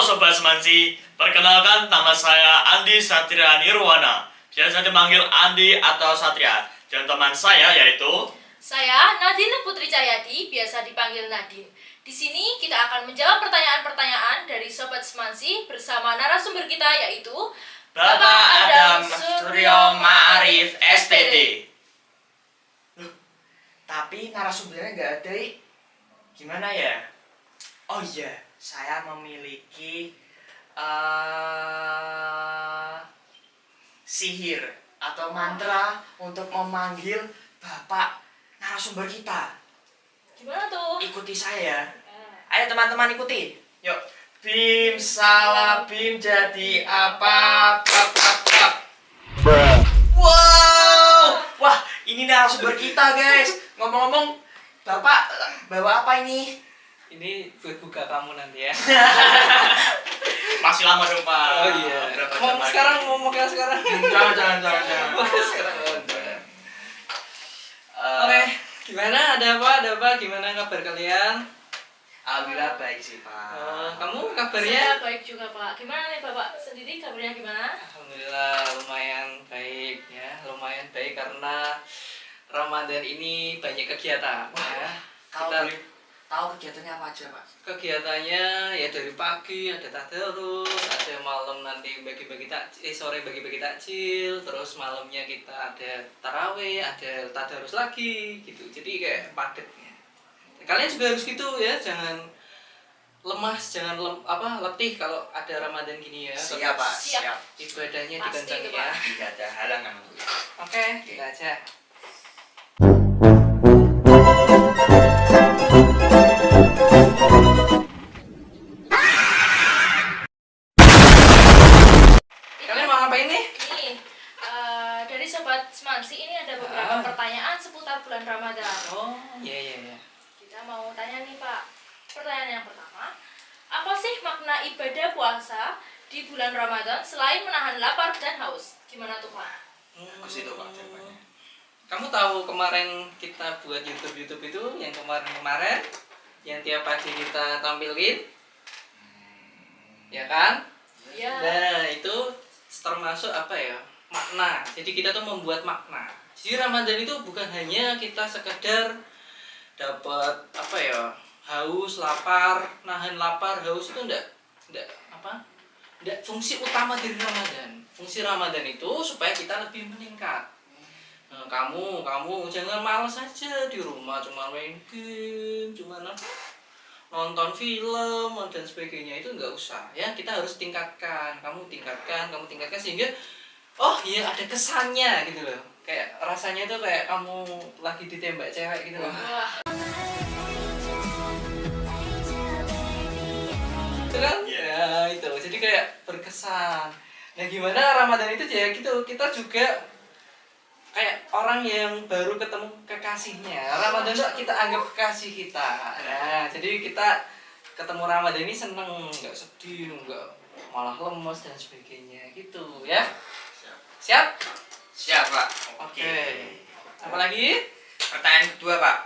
Sobat Semansi, perkenalkan nama saya Andi Satria Nirwana. Biasa dipanggil Andi atau Satria. Dan teman saya yaitu Saya Nadine Putri Cahyadi, biasa dipanggil Nadine. Di sini kita akan menjawab pertanyaan-pertanyaan dari Sobat Semansi bersama narasumber kita yaitu Bapak Adam Suryo Ma'arif SPD. Loh, tapi narasumbernya nggak ada, gimana ya? Oh iya, saya memiliki sihir atau mantra untuk memanggil Bapak narasumber kita. Gimana tuh? Ikuti saya ya. Ayo teman-teman ikuti. Yuk. Bim salah bim jadi apa? Pap. Wow. Wah, ini narasumber kita, guys. Ngomong-ngomong, Bapak bawa apa ini? Ini buat buka kamu nanti ya. Masih lama dong, Pak. Oh iya. Berapa jam Mau lagi? sekarang mau kayak sekarang. Jangan. Sekarang. Oke, gimana? Ada apa? Gimana kabar kalian? Alhamdulillah baik sih, Pak. Kamu Saya kabarnya? baik juga Pak. Gimana nih Bapak sendiri kabarnya gimana? Alhamdulillah lumayan baik ya, lumayan baik karena Ramadan ini banyak kegiatan ya. Kalau Kita boleh tahu kegiatannya apa aja, Pak? kegiatannya ya dari pagi ada tadarus, ada malam nanti sore bagi-bagi takjil, terus malamnya kita ada tarawih, ada tadarus lagi gitu. Jadi kayak padatnya. Kalian juga harus gitu ya, jangan lemas, jangan letih kalau ada Ramadan gini ya. Siap, Pak. Siap. Siap. Ibadahnya Pasti dikencangin itu, ya. Pak. Tidak ada halangan. Oke, kita aja. Kalian mau ngapain nih? Ini dari Sobat Semansi ini ada beberapa Ah. pertanyaan seputar bulan Ramadan. Oh, iya. Kita mau tanya nih Pak. Pertanyaan yang pertama, apa sih makna ibadah puasa di bulan Ramadan selain menahan lapar dan haus? Gimana tuh Pak? Bagus itu, Pak, jawabannya. Kamu tahu kemarin kita buat YouTube itu yang kemarin yang tiap pagi kita tampilin, ya kan? Iya. Nah itu termasuk apa ya, makna. Jadi kita tuh membuat makna. Jadi Ramadan itu bukan hanya kita sekedar dapat apa ya, haus, lapar, nahan lapar, haus itu enggak fungsi utama dari Ramadan. Fungsi Ramadan itu supaya kita lebih meningkat. Nah, kamu jangan malas aja di rumah cuma main game, cuma nonton film dan sebagainya, itu nggak usah ya. Kita harus tingkatkan, kamu tingkatkan sehingga oh iya ada kesannya gitu loh, kayak rasanya itu kayak kamu lagi ditembak cewek gitu loh. Wah, Itu kan ya, itu jadi kayak berkesan. Nah gimana Ramadan itu ya gitu, kita juga kayak orang yang baru ketemu kekasihnya. Ramadan itu kita anggap kekasih kita. Nah, jadi kita ketemu Ramadan ini seneng, nggak sedih, nggak malah lemes dan sebagainya gitu ya. Siap? Siap, Pak. Oke. Apa lagi? Pertanyaan kedua, Pak.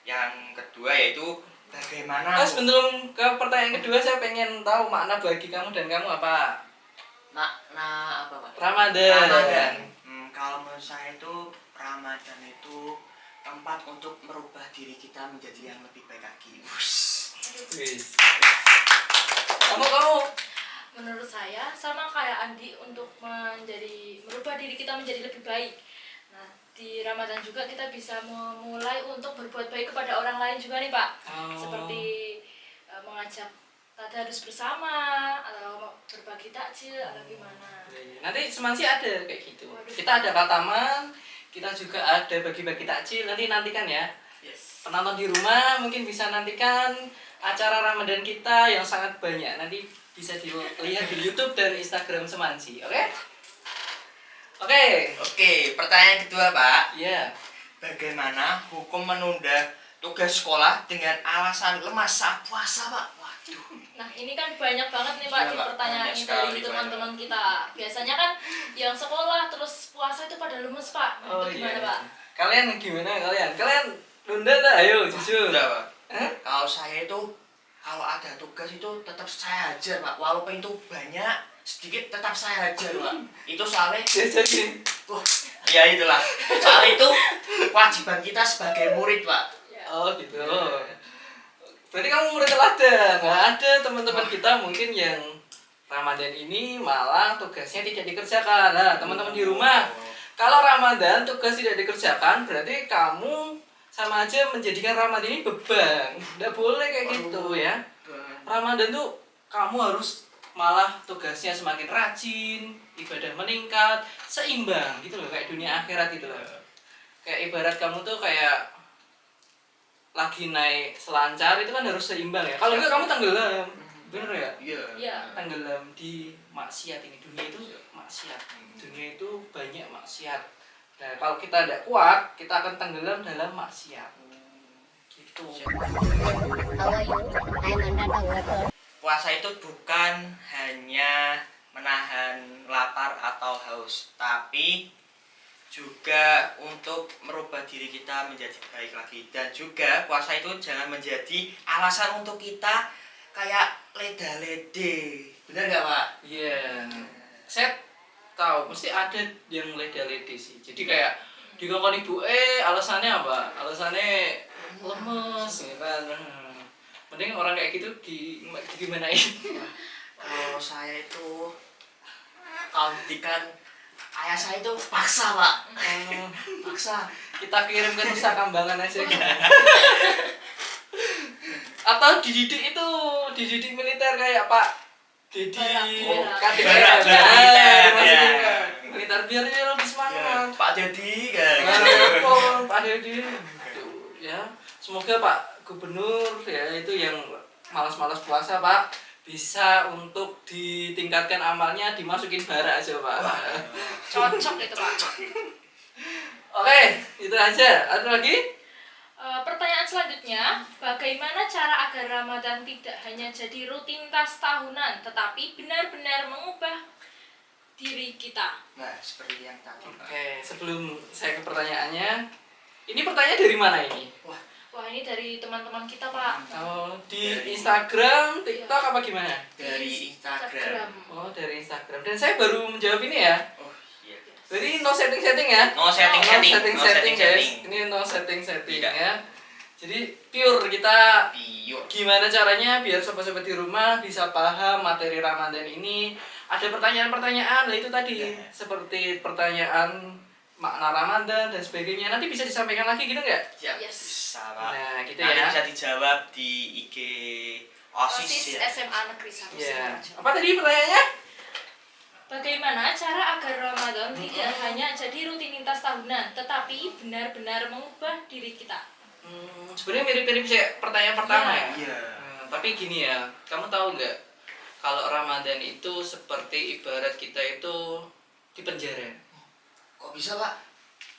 Yang kedua yaitu bagaimana Sebelum ke pertanyaan kedua, saya pengen tahu makna bagi kamu dan kamu apa? makna apa, Pak? Ramadan. Kalau menurut saya itu Ramadan itu tempat untuk merubah diri kita menjadi yang lebih baik lagi. Wis. Kamu. menurut saya sama kayak Andi untuk merubah diri kita menjadi lebih baik. Nah, di Ramadan juga kita bisa memulai untuk berbuat baik kepada orang lain juga nih Pak. Oh. Seperti mengajak tadarus bersama atau berbagi takjil atau gimana. Nanti Semansi ada kayak gitu. Kita ada Kataman, kita juga ada bagi-bagi takjil. Nantikan ya. Yes. Penonton di rumah mungkin bisa nantikan acara Ramadan kita yang sangat banyak. Nanti bisa dilihat di YouTube dan Instagram Semansi, oke? Oke, pertanyaan kedua, Pak. Iya. Bagaimana hukum menunda tugas sekolah dengan alasan lemas saat puasa, Pak? Waduh. Nah, ini kan banyak banget nih Pak Iya, di Pak. pertanyaan Banyak ini sekali, dari teman-teman kita. Biasanya kan yang sekolah terus puasa itu pada lemes Pak. Nah, itu gimana Pak? Kalian gimana kalian? Kalian nunda tak? Ayo jujur. Udah, Pak. Hah? Kalau saya itu kalau ada tugas itu tetap saya hajar Pak, walaupun itu banyak sedikit tetap saya hajar Pak. Itu soalnya Jadi ya itulah, soalnya itu kewajiban kita sebagai murid Pak. oh gitu. Berarti kamu murid teladan. Nah, ada teman-teman kita mungkin yang Ramadan ini malah tugasnya tidak dikerjakan. Nah, teman-teman di rumah, kalau Ramadan tugas tidak dikerjakan, berarti kamu sama aja menjadikan Ramadan ini beban. Tidak boleh kayak gitu ya. Ramadan tuh kamu harus malah tugasnya semakin rajin, ibadah meningkat, seimbang gitu loh, kayak dunia akhirat gitu loh. Kayak ibarat kamu tuh kayak lagi naik selancar itu kan harus seimbang ya. Kalau enggak kamu tenggelam. Bener ya? Iya. Iya. Tenggelam di maksiat ini. Dunia itu maksiat. Dunia itu banyak maksiat. Nah, kalau kita tidak kuat, kita akan tenggelam dalam maksiat. Gitu. Puasa itu bukan hanya menahan lapar atau haus, tapi juga untuk merubah diri kita menjadi baik lagi. Dan juga puasa itu jangan menjadi alasan untuk kita kayak leda-lede. Bener nggak Pak? Iya. Saya tahu mesti ada yang leda-lede sih. Jadi kayak dikongkon ibu alasannya apa? Alasannya lemes ya kan. Mending orang kayak gitu gimanain? Kalau saya itu kalau dikan ayah saya itu paksa Pak. Paksa. Kita kirim ke Nusa Kambangan aja gitu. Atau dididik militer kayak Pak Dedi Barak, Barak, militer ya. militer biar dia lebih semangat. Pak Dedi kan. Pak Dedi ya, semoga Pak Gubernur ya itu yang malas-malas puasa Pak bisa untuk ditingkatkan amalnya, dimasukin bara aja Pak. Cocok itu Pak. Oke, itu aja. Ada lagi? Pertanyaan selanjutnya, bagaimana cara agar Ramadan tidak hanya jadi rutinitas tahunan, tetapi benar-benar mengubah diri kita? Nah, seperti yang tadi Pak. Oke, sebelum saya ke pertanyaannya, ini pertanyaan dari mana ini? Wah, ini dari teman-teman kita Pak. Oh, di Dari- Instagram, TikTok apa gimana? Dari Instagram. Oh, dari Instagram. Dan saya baru menjawab ini ya. Oh iya. Jadi no setting-setting ya. No setting-setting. No setting guys. Ini no setting-setting Tidak. ya. Jadi pure kita Bio. gimana caranya biar sobat-sobat di rumah bisa paham materi Ramadan ini. Ada pertanyaan-pertanyaan, nah itu tadi Ya. seperti pertanyaan makna Ramadan dan sebagainya. Nanti bisa disampaikan lagi gitu nggak? Ya, Yes. bisa Pak. Nah, gitu Nanti ya. bisa dijawab di IG OSIS OSIS ya. SMA Negeri 1 Ya. Sidoarjo. Apa tadi pertanyaannya? Bagaimana cara agar Ramadan tidak hanya jadi rutinitas tahunan, tetapi benar-benar mengubah diri kita? Sebenarnya mirip-mirip sih pertanyaan pertama ya. Iya. Tapi gini ya, kamu tahu nggak kalau Ramadan itu seperti ibarat kita itu di penjara. Kok bisa Pak?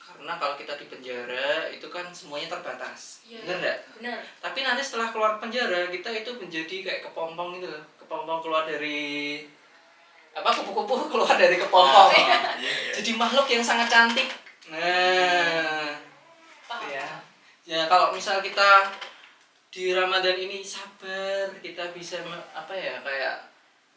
Karena kalau kita di penjara itu kan semuanya terbatas. Iya. Benar nggak? Benar. Tapi nanti setelah keluar penjara kita itu menjadi kayak kepompong gitu loh. Kepompong keluar dari apa kupu-kupu keluar dari kepompong. Iya, iya. Jadi makhluk yang sangat cantik. Nah, Paham. ya. Ya kalau misal kita di Ramadan ini sabar, kita bisa apa ya kayak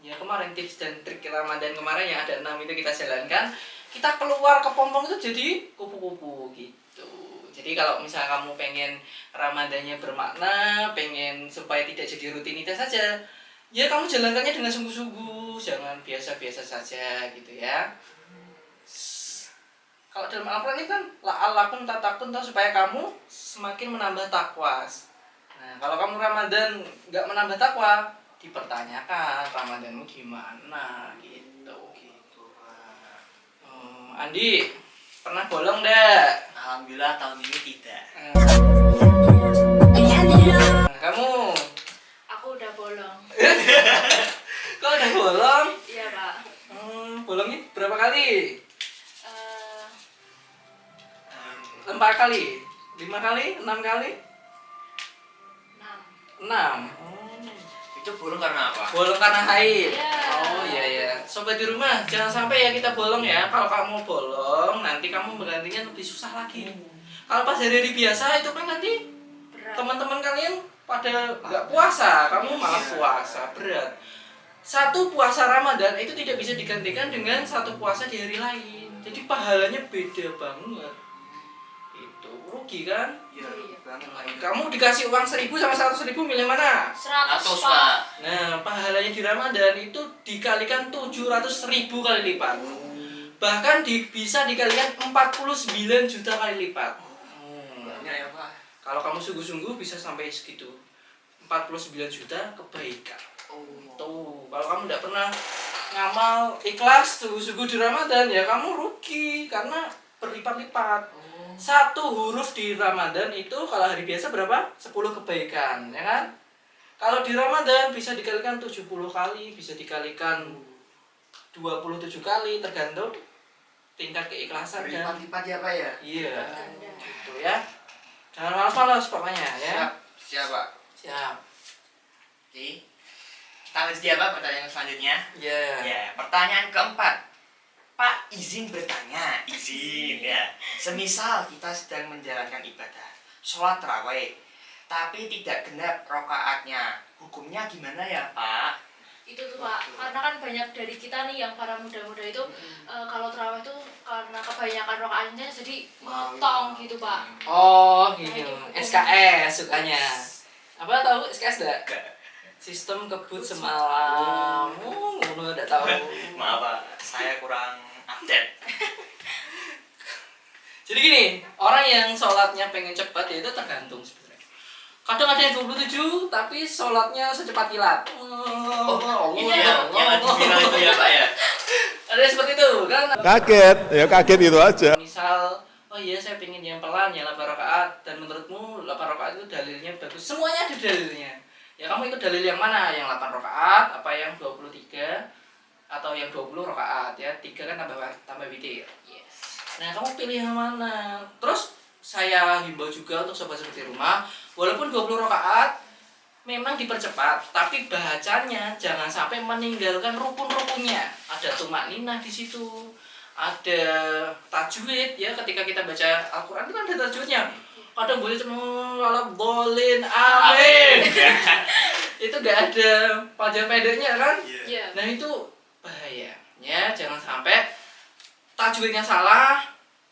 ya kemarin tips dan trik Ramadan kemarin yang ada 6 itu kita jalankan, kita keluar kepompong itu jadi kupu-kupu gitu. Jadi kalau misal kamu pengen Ramadannya bermakna, pengen supaya tidak jadi rutinitas saja, ya kamu jalankannya dengan sungguh-sungguh, jangan biasa-biasa saja gitu ya. Kalau dalam Al-Quran ini kan la'allakum tattaqun supaya kamu semakin menambah takwa. Nah, kalau kamu Ramadan nggak menambah takwa, dipertanyakan Ramadanmu gimana gitu. Gitu Pak. Andi, pernah bolong nggak? Alhamdulillah tahun ini tidak. Kamu Aku udah bolong. kok udah bolong? Iya Pak. Bolongnya berapa kali? Eh, 4 kali? 5 kali? 6 kali? 6. 6. Itu bolong karena apa? Bolong karena haid. Iya. Oh iya ya. Sobat di rumah, jangan sampai ya kita bolong ya. Kalau kamu bolong, nanti kamu menggantinya lebih susah lagi. Kalau pas hari-hari biasa itu kan nanti Berat. teman-teman kalian pada nggak puasa, kamu malah puasa, berat. Satu puasa Ramadan itu tidak bisa digantikan dengan satu puasa di hari lain. Jadi pahalanya beda banget. Itu rugi kan? Iya, banget Pak. Kamu dikasih uang 1.000 sama 100.000 milih mana? 100 Atus, Pak. Pak. Nah, pahalanya di Ramadan itu dikalikan 700.000 kali lipat. Bahkan bisa dikalikan 49 juta kali lipat. Banyak ya Pak. Kalau kamu sungguh-sungguh bisa sampai segitu. 49 juta kebaikan. Tuh, kalau kamu tidak pernah ngamal ikhlas sungguh-sungguh di Ramadan ya kamu rugi karena berlipat-lipat. Satu huruf di Ramadan itu kalau hari biasa berapa? 10 kebaikan, ya kan? Kalau di Ramadan bisa dikalikan 70 kali, bisa dikalikan 27 kali tergantung tingkat keikhlasan dan Berlipat-lipat ya Pak ya. iya, gitu ya. Jangan malas-malas pokoknya ya. Siap Pak. Siap. Oke. Kita lanjut ya Pak pertanyaan selanjutnya. Iya. Ya, pertanyaan keempat. Pak, izin bertanya, izin ya. Semisal kita sedang menjalankan ibadah, sholat tarawih, tapi tidak genap rokaatnya, hukumnya gimana ya Pak? Itu tuh Pak, karena kan banyak dari kita nih yang para muda-muda itu kalau tarawih itu karena kebanyakan rokaatnya jadi motong gitu Pak. Oh, gitu. SKS sukanya. Apa tahu SKS enggak? Sistem kebut semalam. Ngono enggak tahu. Maaf Pak, saya kurang update. Jadi gini, orang yang sholatnya pengen cepat ya itu tergantung sebenarnya. Kadang ada yang 27 tapi sholatnya secepat kilat. Ini ya, yang lagi viral itu ya Pak ya? Ada yang seperti itu kan? Kaget, ya kaget itu aja. Misal, oh iya saya pengen yang pelan ya 8 rakaat dan menurutmu 8 rakaat itu dalilnya bagus. Semuanya ada dalilnya. Ya kamu ikut dalil yang mana? Yang 8 rakaat apa yang 23 atau yang 20 rakaat ya? 3 kan tambah witir. Yes. Nah, kamu pilih yang mana? Terus saya himbau juga untuk sobat-sobat di rumah, walaupun 20 rakaat memang dipercepat, tapi bacanya jangan sampai meninggalkan rukun-rukunnya. Ada tumak ninah di situ, ada tajwid ya, ketika kita baca Al-Qur'an itu kan ada tajwidnya. Kadang boleh cuma wala bolin amin. Itu gak ada panjang pendeknya kan? Iya. Nah, itu bahaya. Ya, jangan sampai tajwidnya salah,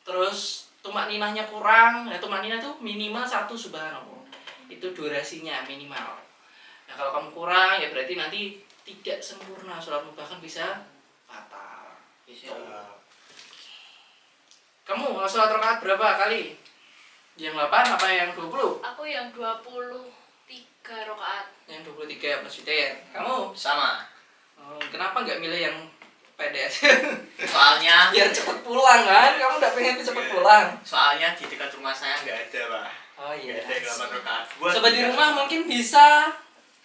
terus tumak ninahnya kurang. Nah, tumak ninah itu minimal 1 subhanallah. Itu durasinya minimal. Nah, kalau kamu kurang ya berarti nanti tidak sempurna sholatmu, bahkan bisa batal. Gitu. Kamu sholat rakaat berapa kali? Yang 8 apa yang 20? Aku yang 23 rakaat. Yang 23 plus witir. Kamu? Sama. Kenapa nggak milih yang pendek? Soalnya Biar cepet pulang kan? Kamu nggak pengen cepet pulang? soalnya di dekat rumah saya nggak ada Pak. Oh iya. Nggak ada yang 8 rakaat. Sobat di rumah mungkin bisa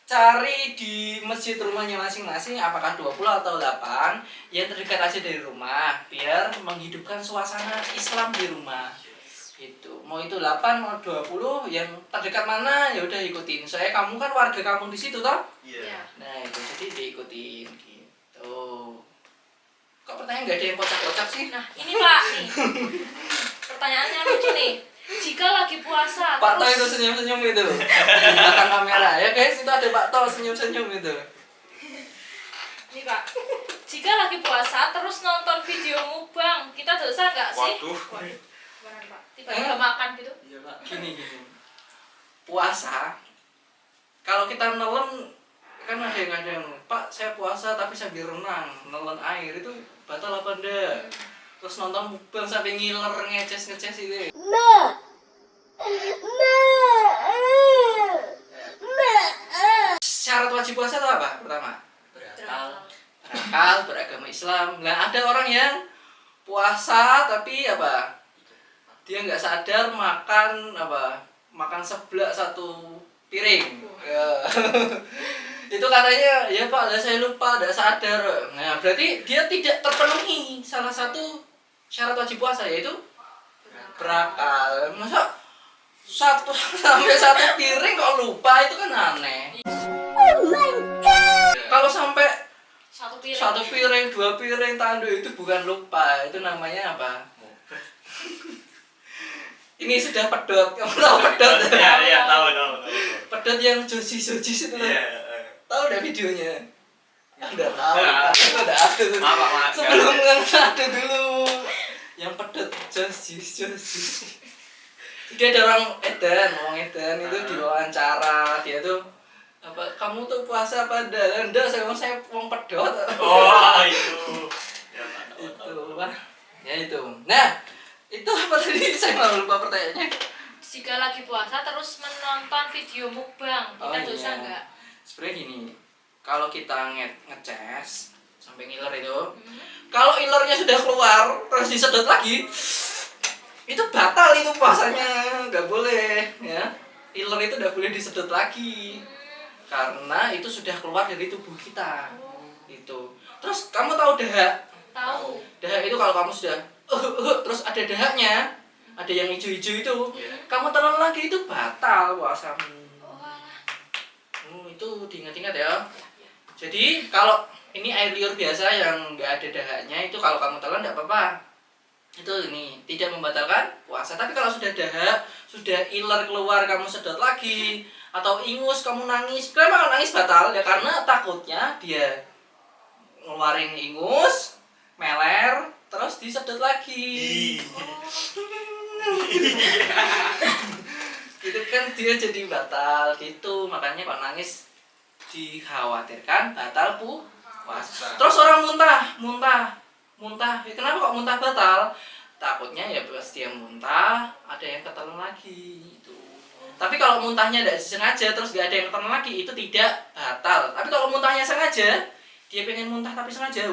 cari di masjid rumahnya masing-masing apakah 20 atau 8 yang terdekat aja dari rumah biar menghidupkan suasana Islam di rumah. Gitu. Mau itu 8 mau 20 yang terdekat mana ya udah ikutin. Soalnya kamu kan warga kampung di situ toh? Iya. Nah, itu jadi diikutin gitu. Kok pertanyaan nggak ada yang kocak-kocak sih? Nah, ini Pak nih. Pertanyaannya lucu nih. Jika lagi puasa Pak To itu terus senyum-senyum gitu di belakang kamera ya guys, itu ada Pak To senyum-senyum gitu. nih Pak. Jika lagi puasa terus nonton video mukbang, kita dosa nggak sih? Waduh. Gimana Pak? Tiba-tiba makan gitu? Iya Pak. Gini puasa kalau kita nelen kan ada yang Pak saya puasa tapi sambil renang nelen air itu batal apa enggak? Terus nonton mukbang sampai ngiler ngeces itu. Syarat wajib puasa itu apa? Pertama, berakal, beragama Islam. Nah, ada orang yang puasa tapi apa? Dia nggak sadar makan apa? Makan seblak 1 piring. Ya. Itu katanya, ya Pak, saya lupa, tidak sadar. Nah, berarti dia tidak terpenuhi salah satu syarat wajib puasa, yaitu berakal. Masa 1 sampai 1 piring kok lupa, itu kan aneh. Kalau sampai 1 piring. 1 piring, 2 piring tanduk itu bukan lupa, itu namanya apa? ini sudah pedot. Kamu tahu pedot? Iya, tahu. Pedot yang josis itu loh. Iya. Tahu udah videonya? Udah tahu. Nah. Udah ada. Maaf. Sebelum kan ada dulu. Yang pedot josis. Jadi ada orang Edan itu diwawancara, dia tuh apa, kamu tuh puasa apa enggak? Saya wong pedot. Oh, itu. Ya, Itu wah. Ya itu. Nah, itu apa tadi? Saya malah lupa pertanyaannya. Jika lagi puasa terus menonton video mukbang, kita dosa nggak? Sebenarnya gini, kalau kita ngecas sampai ngiler itu, kalau ilernya sudah keluar terus disedot lagi, itu batal itu puasanya, nggak boleh ya. Iler itu nggak boleh disedot lagi karena itu sudah keluar dari tubuh kita. Itu. Terus kamu tahu dahak? Tahu. Dahak itu kalau kamu sudah terus ada dahaknya, ada yang hijau-hijau itu, kamu telan lagi itu batal puasamu. Itu diingat-ingat ya. Jadi kalau ini air liur biasa yang nggak ada dahaknya itu kalau kamu telan nggak apa-apa. Itu ini tidak membatalkan puasa. Tapi kalau sudah dahak, sudah iler keluar kamu sedot lagi, atau ingus kamu nangis, kenapa nangis batal ya? Karena takutnya dia ngeluarin ingus, meler, terus disedot lagi. Itu kan dia jadi batal gitu. Makanya kalau nangis dikhawatirkan batal puasa. Terus orang muntah. Ya, kenapa kok muntah batal? Takutnya ya pas dia muntah ada yang ketelan lagi itu. Tapi kalau muntahnya tidak sengaja terus nggak ada yang ketelan lagi itu tidak batal. Tapi kalau muntahnya sengaja, dia pengen muntah tapi sengaja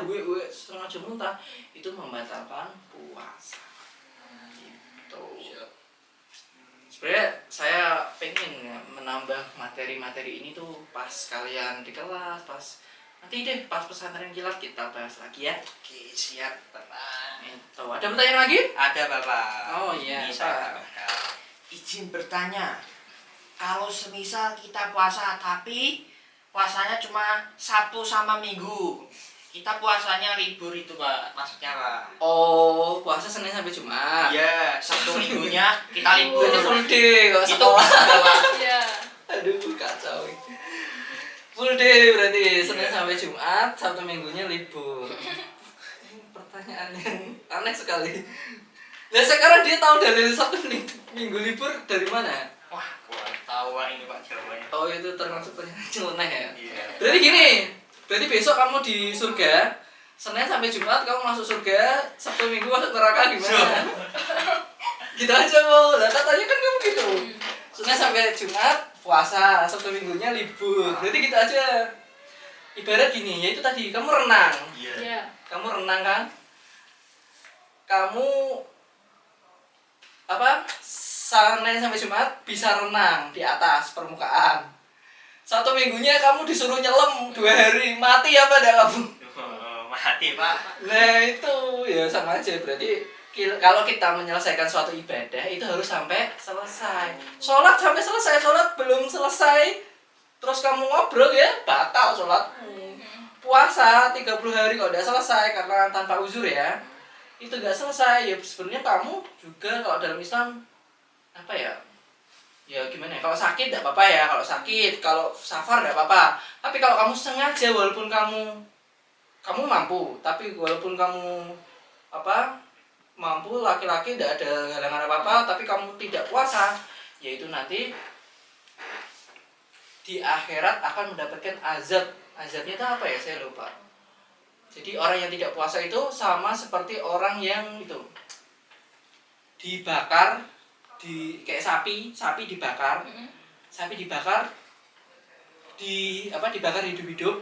sengaja muntah, itu membatalkan puasa. Gitu. Sebenarnya saya pengen ya, menambah materi-materi ini tuh pas kalian di kelas, nanti deh pas pesantren kilat kita bahas lagi ya. Oke, siap, Bapak. Itu. Ada pertanyaan lagi? Ada, Bapak. Oh iya, Ini saya bakal izin bertanya. Kalau semisal kita puasa tapi puasanya cuma Sabtu sama Minggu, kita puasanya libur itu, Pak. Maksudnya, Pak? Oh, puasa Senin sampai Jumat. Iya, Sabtu Minggunya kita libur. Itu full day kok Itu sekolah. Pak. Iya. Aduh, kacau. Full day berarti Senin sampai Jumat, Sabtu Minggunya libur. Pertanyaan yang aneh sekali. Nah sekarang dia tahu dalil Sabtu Minggu libur dari mana? Wah, kurang tahu Pak, ini Pak jawabannya. Oh itu termasuk pertanyaan nyeleneh ya? Iya. Berarti gini, berarti besok kamu di surga, Senin sampai Jumat kamu masuk surga, Sabtu Minggu masuk neraka gimana? Gitu aja mau, lah katanya kan kamu gitu. Senin sampai Jumat puasa, Sabtu Minggunya libur. Berarti gitu aja. Ibarat gini, ya itu tadi kamu renang. Iya. Kamu renang kan? Kamu apa? Senin sampai Jumat bisa renang di atas permukaan. Sabtu Minggunya kamu disuruh nyelam 2 hari, mati apa enggak kamu? Mati, Pak. Nah itu ya sama aja, berarti kalau kita menyelesaikan suatu ibadah itu harus sampai selesai. Sholat sampai selesai, sholat belum selesai terus kamu ngobrol ya batal sholatmu. Puasa 30 hari kalau udah selesai karena tanpa uzur ya, itu gak selesai ya. Sebenarnya kamu juga kalau dalam Islam apa ya, ya gimana ya, kalau sakit gak apa-apa ya, kalau sakit, kalau safar gak apa-apa. Tapi kalau kamu sengaja, walaupun kamu mampu, tapi walaupun kamu apa mampu, laki-laki tidak ada halangan apa-apa, tapi kamu tidak puasa, yaitu nanti di akhirat akan mendapatkan azab. Azabnya itu apa ya, saya lupa. Jadi orang yang tidak puasa itu sama seperti orang yang itu dibakar, kayak sapi dibakar, dibakar hidup-hidup.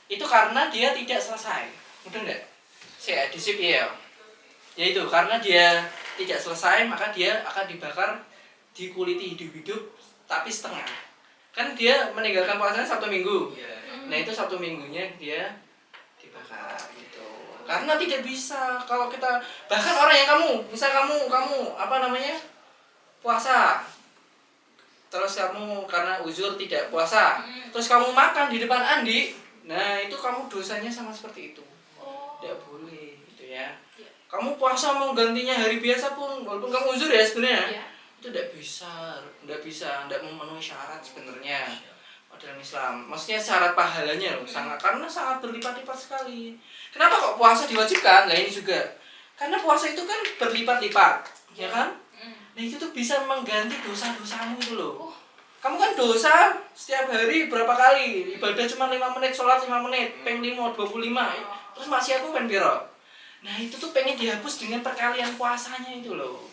Itu karena dia tidak selesai. Mudah enggak? Saya disip ya. Yaitu karena dia tidak selesai, maka dia akan dibakar, dikuliti hidup-hidup tapi setengah. Kan dia meninggalkan puasanya Sabtu Minggu. Nah itu Sabtu Minggunya dia dibakar gitu. Karena tidak bisa kalau kita, bahkan orang yang kamu apa namanya puasa, terus kamu karena uzur tidak puasa, terus kamu makan di depan Andi, nah itu kamu dosanya sama seperti itu. Tidak boleh gitu ya. Kamu puasa mau gantinya hari biasa pun, walaupun kamu uzur ya sebenarnya, itu tidak memenuhi syarat sebenarnya dalam Islam. Maksudnya syarat pahalanya loh, karena sangat berlipat-lipat sekali. Kenapa kok puasa diwajibkan? Nah ini juga karena puasa itu kan berlipat-lipat, ya kan? Nah itu tuh bisa mengganti dosa-dosamu itu loh. Kamu kan dosa setiap hari berapa kali? Ibadah cuma 5 menit, sholat 5 menit, peng 5, 25. Terus maksiatmu kan piro? Nah itu tuh pengen dihapus dengan perkalian puasanya itu loh.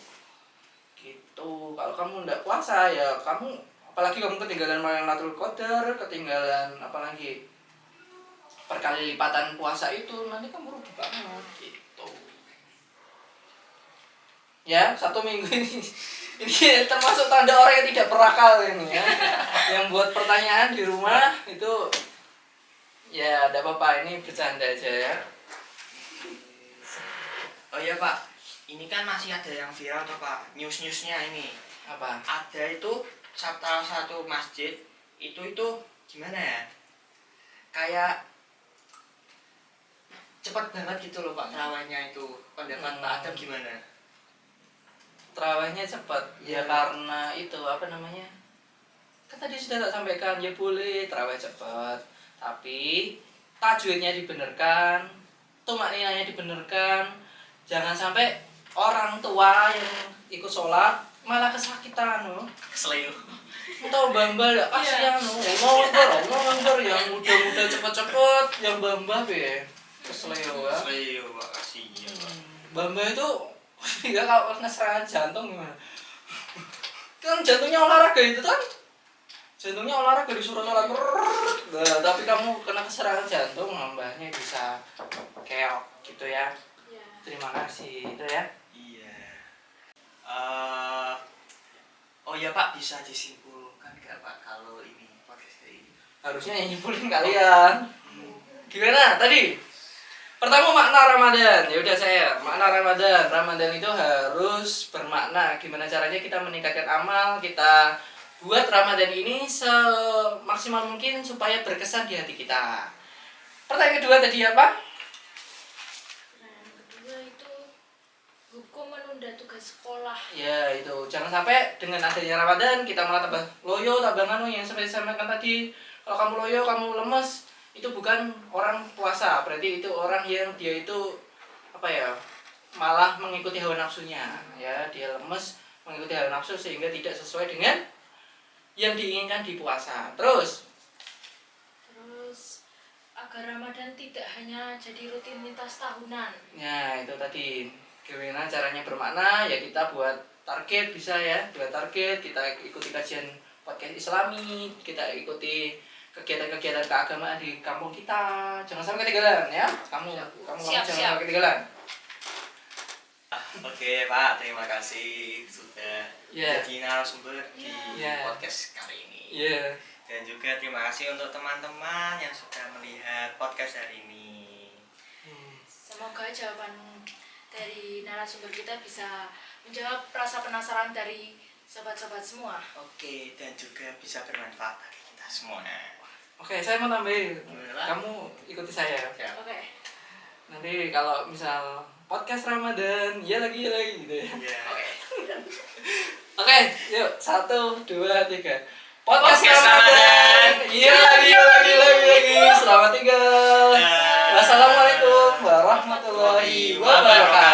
Gitu. Kalau kamu nggak puasa ya kamu, apalagi kamu ketinggalan Lailatul Qadar, ketinggalan apalagi perkali lipatan puasa itu, nanti kamu rugi banget gitu. Ya, 1 minggu ini termasuk tanda orang yang tidak berakal ini ya. Yang buat pertanyaan di rumah itu ya tidak apa-apa, ini bercanda aja ya. Oh iya Pak, ini kan masih ada yang viral tuh Pak, news-newsnya ini. Apa? Ada itu salah satu masjid itu gimana ya? Kayak cepat banget gitu loh Pak terawihnya itu. Pendapat Pak Adam gimana? Terawihnya cepat ya karena itu apa namanya, kan tadi sudah tak sampaikan ya boleh terawih cepat tapi tajwidnya dibenarkan, tumakninanya dibenarkan, jangan sampai orang tua yang ikut sholat malah kesakitan loh. Keselio. Tahu bamba ya kasihan loh, mau nganggur yang muda-muda cepet-cepet yang bamba be keselio ya. Keselio Pak, kasihan Pak. Bamba itu enggak, kalau kena serangan jantung gimana? Kan jantungnya olahraga itu kan, jantungnya olahraga disuruh sholat nah, tapi kamu kena serangan jantung, mbahnya bisa keok gitu ya. Terima kasih itu ya. Iya. Oh ya Pak, bisa disimpulkan nggak Pak kalau ini podcast kayak ini? Harusnya yang nyimpulin kalian. Gimana tadi? Pertama makna Ramadan. Ya udah saya, makna Ramadan. Ramadan itu harus bermakna. Gimana caranya kita meningkatkan amal, kita buat Ramadan ini semaksimal mungkin supaya berkesan di hati kita. Pertanyaan kedua tadi apa? Yang kedua itu hukum menunda tugas sekolah. Ya itu, jangan sampai dengan adanya Ramadan kita malah tambah loyo, tambah nganu yang seperti saya sampaikan tadi. Kalau kamu loyo, kamu lemes, itu bukan orang puasa, berarti itu orang yang dia itu apa ya, malah mengikuti hawa nafsunya ya, dia lemes mengikuti hawa nafsu sehingga tidak sesuai dengan yang diinginkan di puasa. Terus agar Ramadan tidak hanya jadi rutinitas tahunan. ya itu tadi, gimana caranya bermakna ya, kita buat target bisa ya, buat target, kita ikuti kajian podcast Islami, kita ikuti kegiatan-kegiatan keagamaan di kampung kita, jangan sampai ketinggalan ya. Kamu jangan sampai ketinggalan. Oke Pak, terima kasih sudah jadi narasumber di podcast kali ini. Dan juga terima kasih untuk teman-teman yang sudah melihat podcast hari ini. Semoga jawaban dari narasumber kita bisa menjawab rasa penasaran dari sobat-sobat semua. Oke, dan juga bisa bermanfaat bagi kita semua. Oke, saya mau tambahin. Kamu ikuti saya. Oke. Nanti kalau misal podcast Ramadan, ya lagi gitu ya. Oke, yuk 1, 2, 3. Podcast Ramadan. Iya lagi. Selamat tinggal. Wassalamualaikum warahmatullahi wabarakatuh.